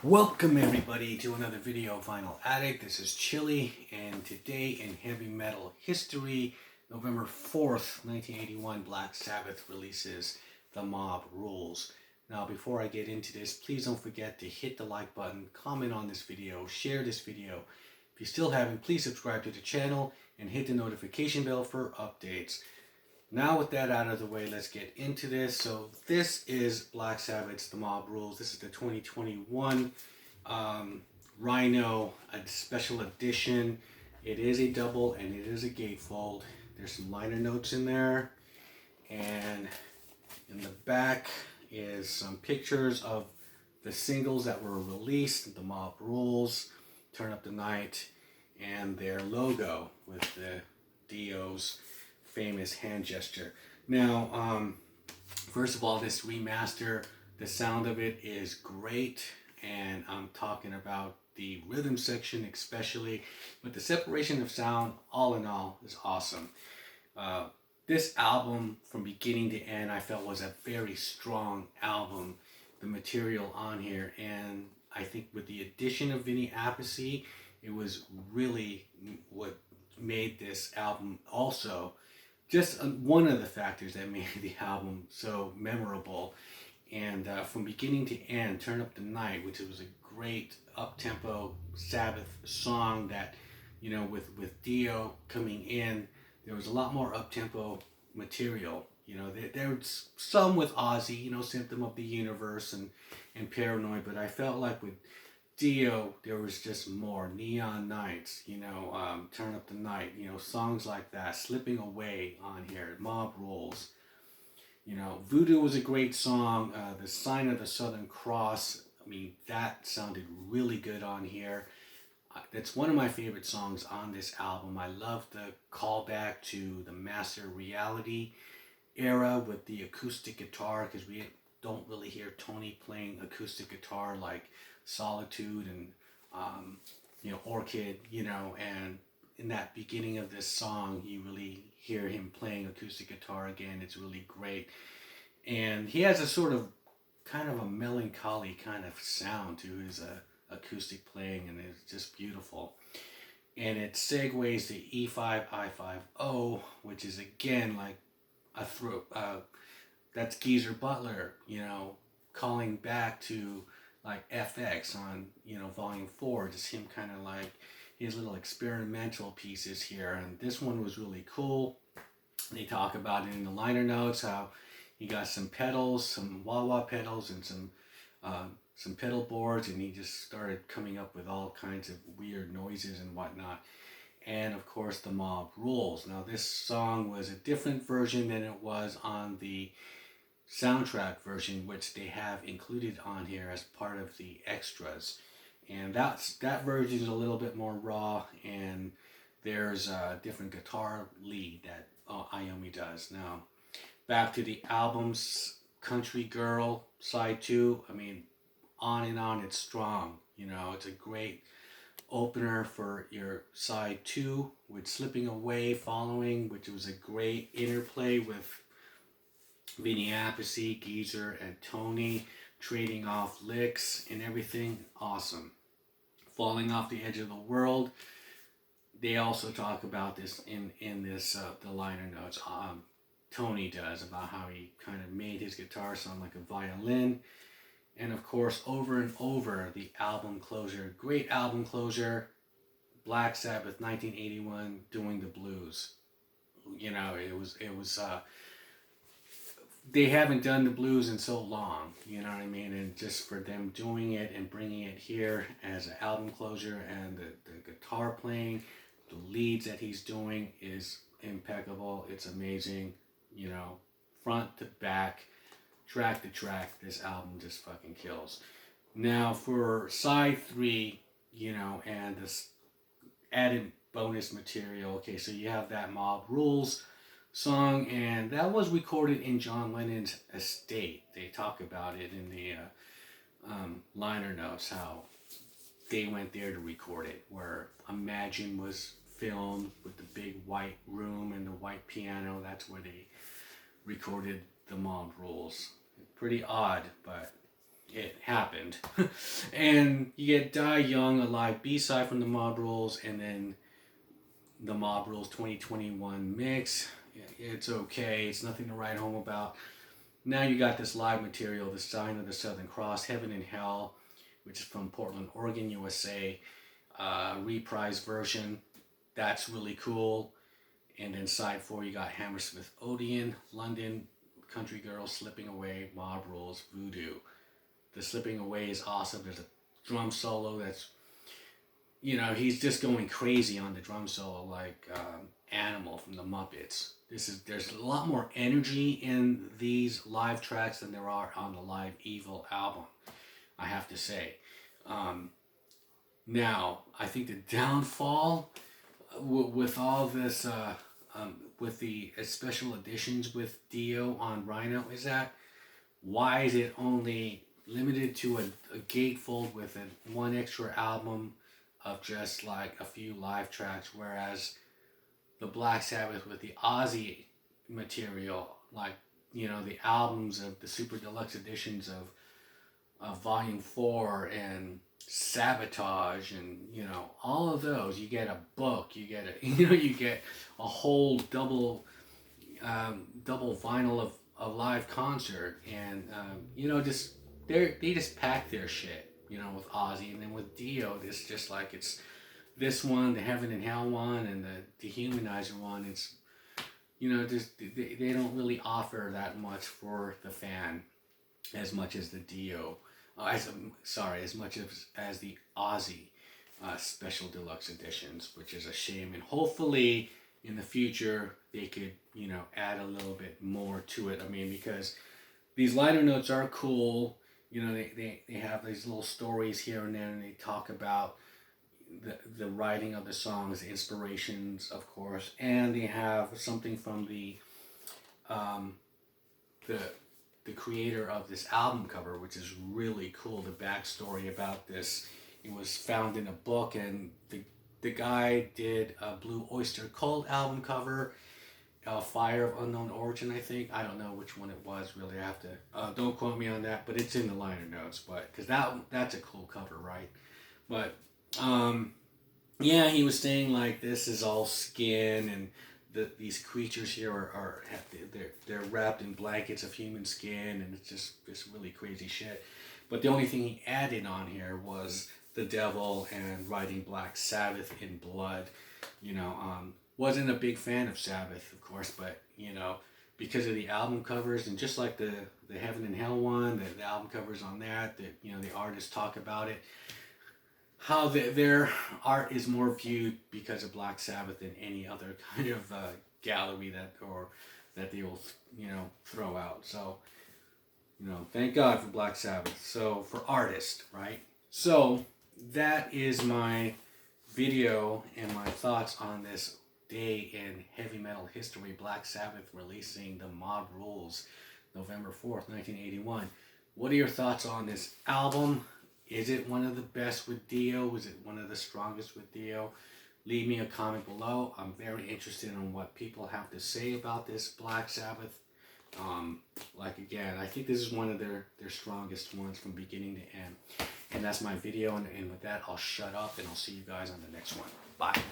Welcome everybody to another video of Vinyl Addict. This is Chili, and today in heavy metal history, November 4th, 1981, Black Sabbath releases The Mob Rules. Now before I get into this, please don't forget to hit the like button, comment on this video, share this video. If you still haven't, please subscribe to the channel and hit the notification bell for updates. Now with that out of the way, let's get into this. So this is Black Sabbath's The Mob Rules. This is the 2021 Rhino, a special edition. It is a double and it is a gatefold. There's some liner notes in there. And in the back is some pictures of the singles that were released, The Mob Rules, Turn Up the Night, and their logo with the Dio's famous hand gesture. Now, first of all, this remaster, the sound of it is great, and I'm talking about the rhythm section especially, but the separation of sound, all in all, is awesome. This album, from beginning to end, I felt was a very strong album. The material on here, and I think with the addition of Vinny Appice, it was really what made this album also just one of the factors that made the album so memorable. And from beginning to end, Turn Up the Night, which was a great up-tempo Sabbath song that, you know, with Dio coming in, there was a lot more up-tempo material. You know, there was some with Ozzy, you know, Symptom of the Universe and Paranoid, but I felt like with Dio, there was just more. Neon Nights, you know, Turn Up the Night, you know, songs like that. Slipping Away on here, Mob Rules. You know, Voodoo was a great song. The Sign of the Southern Cross, I mean, that sounded really good on here. That's one of my favorite songs on this album. I love the callback to the Master Reality era with the acoustic guitar, because we don't really hear Tony playing acoustic guitar like Solitude and you know, Orchid, you know, and in that beginning of this song you really hear him playing acoustic guitar again. It's really great, and he has a sort of kind of a melancholy kind of sound to his acoustic playing, and it's just beautiful. And it segues to E5 I5O, which is again like a throat. That's Geezer Butler, you know, calling back to like FX on, you know, volume 4, just him kind of like his little experimental pieces here. And this one was really cool. They talk about it in the liner notes, how he got some pedals, some wah-wah pedals, and some pedal boards, and he just started coming up with all kinds of weird noises and whatnot. And of course, The Mob Rules. Now this song was a different version than it was on the soundtrack version, which they have included on here as part of the extras. And that version is a little bit more raw, and there's a different guitar lead that Iommi does. Now, back to the album's Country Girl side 2. I mean, on and on, it's strong. You know, it's a great opener for your side 2 with Slipping Away following, which was a great interplay with Vinny Appice, Geezer, and Tony trading off licks and everything. Awesome. Falling Off the Edge of the World. They also talk about this in this the liner notes. Tony does, about how he kind of made his guitar sound like a violin. And of course, Over and Over, the album closure. Great album closure. Black Sabbath, 1981, doing the blues. You know, it was they haven't done the blues in so long, you know what I mean? And just for them doing it and bringing it here as an album closure, and the guitar playing, the leads that he's doing is impeccable. It's amazing, you know, front to back, track to track, this album just fucking kills. Now for side 3, you know, and this added bonus material, okay, so you have that Mob Rules song, and that was recorded in John Lennon's estate. They talk about it in the liner notes, how they went there to record it, where Imagine was filmed with the big white room and the white piano. That's where they recorded The Mob Rules. Pretty odd, but it happened. And you get Die Young, a live B-side from the Mob Rules, and then the Mob Rules 2021 mix. It's okay. It's nothing to write home about. Now you got this live material, The Sign of the Southern Cross, Heaven and Hell, which is from Portland, Oregon, USA. Reprise version. That's really cool. And then side 4, you got Hammersmith Odeon, London, Country Girl, Slipping Away, Mob Rules, Voodoo. The Slipping Away is awesome. There's a drum solo that's, you know, he's just going crazy on the drum solo, like Animal from the Muppets. There's a lot more energy in these live tracks than there are on the Live Evil album, I have to say. Now, I think the downfall with all this, with the special editions with Dio on Rhino, is that why is it only limited to a gatefold with one extra album of just like a few live tracks, whereas the Black Sabbath with the Ozzy material, like, you know, the albums of the super deluxe editions of Volume 4 and Sabotage, and, you know, all of those, you get a book, you get you get a whole double vinyl of a live concert, and you know, just they just pack their shit, you know, with Ozzy. And then with Dio, it's just like, it's this one, the Heaven and Hell one, and the Dehumanizer one. It's, you know, just they don't really offer that much for the fan as much as the Dio. As much as the Ozzy special deluxe editions, which is a shame. And hopefully in the future they could, you know, add a little bit more to it. I mean, because these liner notes are cool. You know, they have these little stories here and there, and they talk about the writing of the songs, the inspirations, of course, and they have something from the creator of this album cover, which is really cool. The backstory about this, it was found in a book, and the guy did a Blue Oyster Cult album cover, Fire of Unknown Origin, I think. I don't know which one it was, really. I have to, don't quote me on that, but it's in the liner notes, but because that's a cool cover, right? But yeah, he was saying like this is all skin, and these creatures here they're wrapped in blankets of human skin, and it's just really crazy shit. But the only thing he added on here was the devil and writing Black Sabbath in blood. You know, wasn't a big fan of Sabbath, of course, but, you know, because of the album covers, and just like the Heaven and Hell one, the album covers on that, you know, the artists talk about it, how their art is more viewed because of Black Sabbath than any other kind of gallery that they will, you know, throw out. So, you know, thank God for Black Sabbath. So, for artists, right? So, that is my video and my thoughts on this day in heavy metal history. Black Sabbath releasing the Mob Rules November 4th, 1981. What are your thoughts on this album? Is it one of the best with Dio? Is it one of the strongest with Dio? Leave me a comment below. I'm very interested in what people have to say about this Black Sabbath. Like, again, I think this is one of their strongest ones from beginning to end. And that's my video. And with that, I'll shut up, and I'll see you guys on the next one. Bye.